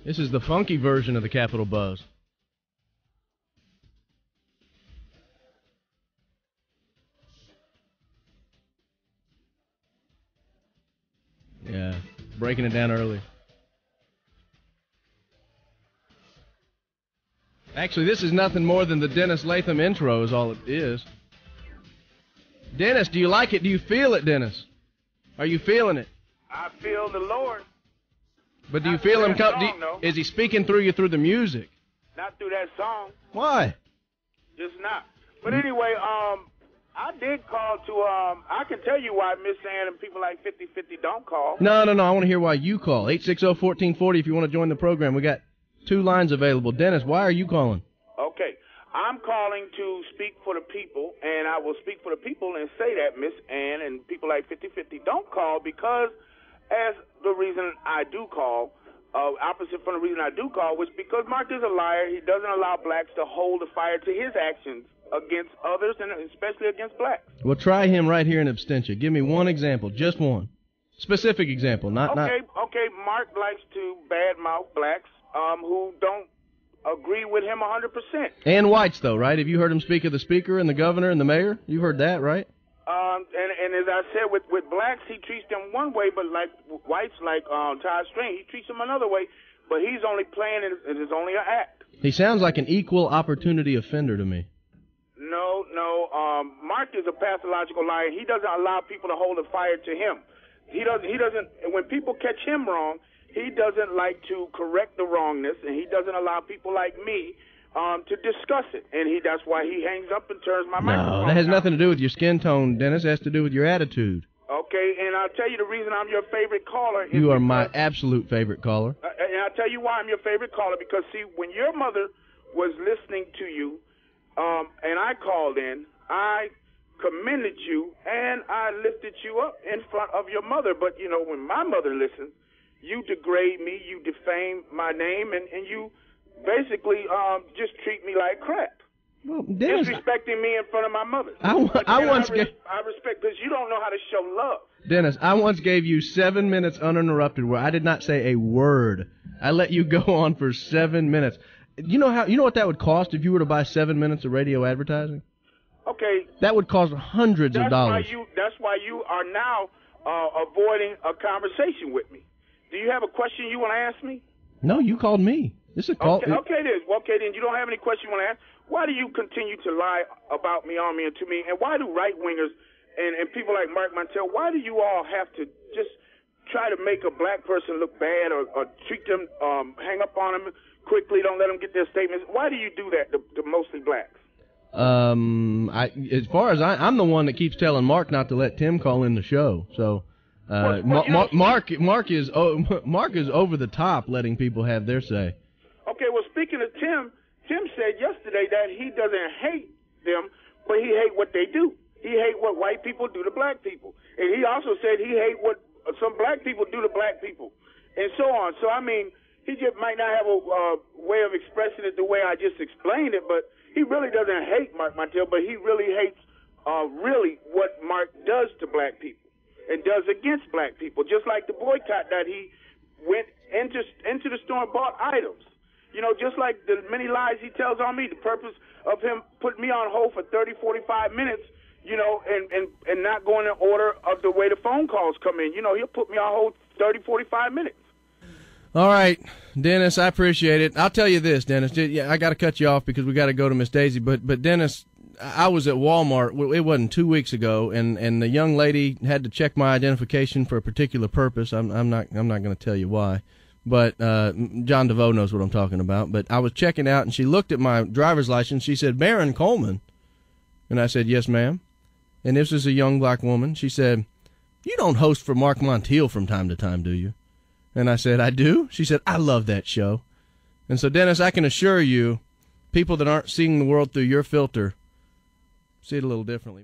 This is the funky version of the Capitol Buzz. Yeah, breaking it down early. Actually, this is nothing more than the Dennis Latham intro is all it is. Dennis, do you like it? Do you feel it, Dennis? Are you feeling it? I feel the Lord. But do you feel him come? Is he speaking through you through the music? Not through that song. Why? Just not. But anyway, I did call to, I can tell you why Miss Ann and people like 5050 don't call. No. I want to hear why you call. 860-1440 if you want to join the program. We got 2 lines available. Dennis, why are you calling? Okay. I'm calling to speak for the people, and I will speak for the people and say that Miss Ann and people like 5050 don't call because, as the reason I do call, opposite from the reason I do call, was because Mark is a liar. He doesn't allow blacks to hold the fire to his actions against others, and especially against blacks. Well, try him right here in abstention. Give me one example, just one. Specific example, not... Okay, Mark likes to badmouth blacks who don't agree with him 100%. And whites, though, right? Have you heard him speak of the speaker and the governor and the mayor? You've heard that, right? And as I said, with blacks, he treats them one way, but like whites, like Todd Strain, he treats them another way, but he's only playing, it is only an act. He sounds like an equal opportunity offender to me. No, Mark is a pathological liar. He doesn't allow people to hold a fire to him. He doesn't, when people catch him wrong, he doesn't like to correct the wrongness, and he doesn't allow people like me to discuss it. And that's why he hangs up and turns my microphone. No, that has nothing to do with your skin tone, Dennis. It has to do with your attitude. Okay, and I'll tell you the reason I'm your favorite caller. You are my absolute favorite caller. And I'll tell you why I'm your favorite caller, because, see, when your mother was listening to you, and I called in, I commended you, and I lifted you up in front of your mother. But, you know, when my mother listens, you degrade me, you defame my name, and you basically just treat me like crap. Well, Dennis, disrespecting me in front of my mother. I respect, because you don't know how to show love. Dennis, I once gave you 7 minutes uninterrupted where I did not say a word. I let you go on for 7 minutes. You know what that would cost if you were to buy 7 minutes of radio advertising? Okay. That would cost hundreds of dollars. That's why you are now avoiding a conversation with me. Do you have a question you want to ask me? No, you called me. This is a call. Okay, then you don't have any question you want to ask. Why do you continue to lie about me, on me, and to me? And why do right-wingers and people like Mark Montel, why do you all have to just try to make a black person look bad or treat them, hang up on them quickly, don't let them get their statements? Why do you do that to mostly blacks? As far as I'm the one that keeps telling Mark not to let Tim call in the show. So, Mark is over the top letting people have their say. Okay, well, speaking of Tim said yesterday that he doesn't hate them, but he hate what they do. He hate what white people do to black people. And he also said he hate what some black people do to black people, and so on. So, I mean, he just might not have a way of expressing it the way I just explained it, but he really doesn't hate Mark Montel, but he really hates really what Mark does to black people and does against black people, just like the boycott that he went into the store and bought items. You know, just like the many lies he tells on me, the purpose of him putting me on hold for 30, 45 minutes, you know, and not going in order of the way the phone calls come in. You know, he'll put me on hold 30, 45 minutes. All right, Dennis, I appreciate it. I'll tell you this, Dennis. Yeah, I got to cut you off because we got to go to Miss Daisy. But Dennis, I was at Walmart. It wasn't 2 weeks ago, and the young lady had to check my identification for a particular purpose. I'm not going to tell you why. But John DeVoe knows what I'm talking about. But I was checking out, and she looked at my driver's license. She said, Baron Coleman. And I said, yes, ma'am. And this is a young black woman. She said, you don't host for Mark Montiel from time to time, do you? And I said, I do? She said, I love that show. And so, Dennis, I can assure you, people that aren't seeing the world through your filter see it a little differently.